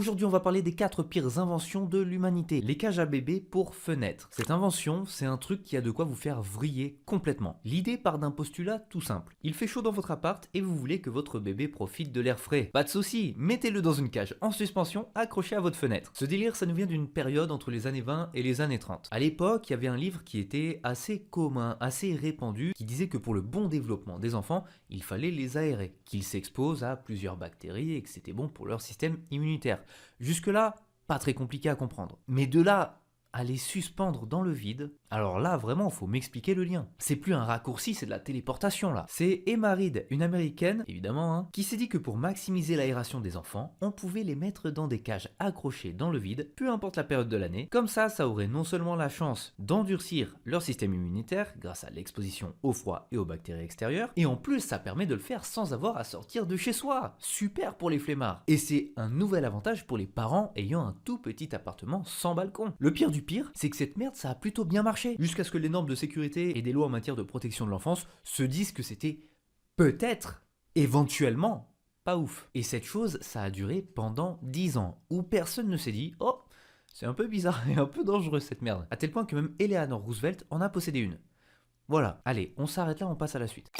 Aujourd'hui, on va parler des 4 pires inventions de l'humanité. Les cages à bébés pour fenêtres. Cette invention, c'est un truc qui a de quoi vous faire vriller complètement. L'idée part d'un postulat tout simple. Il fait chaud dans votre appart et vous voulez que votre bébé profite de l'air frais. Pas de souci, mettez-le dans une cage en suspension accrochée à votre fenêtre. Ce délire, ça nous vient d'une période entre les années 20 et les années 30. À l'époque, il y avait un livre qui était assez commun, assez répandu, qui disait que pour le bon développement des enfants, il fallait les aérer, qu'ils s'exposent à plusieurs bactéries et que c'était bon pour leur système immunitaire. Jusque-là, pas très compliqué à comprendre. Mais de là à les suspendre dans le vide, alors là vraiment faut m'expliquer le lien. C'est plus un raccourci, c'est de la téléportation là. C'est Emma Reed, une américaine, évidemment, qui s'est dit que pour maximiser l'aération des enfants, on pouvait les mettre dans des cages accrochées dans le vide, peu importe la période de l'année. Comme ça aurait non seulement la chance d'endurcir leur système immunitaire grâce à l'exposition au froid et aux bactéries extérieures, et en plus ça permet de le faire sans avoir à sortir de chez soi. Super pour les flemmards. Et c'est un nouvel avantage pour les parents ayant un tout petit appartement sans balcon. Le pire, c'est que cette merde, ça a plutôt bien marché. Jusqu'à ce que les normes de sécurité et des lois en matière de protection de l'enfance se disent que c'était peut-être, éventuellement, pas ouf. Et cette chose, ça a duré pendant 10 ans, où personne ne s'est dit « Oh, c'est un peu bizarre et un peu dangereux cette merde ». À tel point que même Eleanor Roosevelt en a possédé une. Voilà, allez, on s'arrête là, on passe à la suite.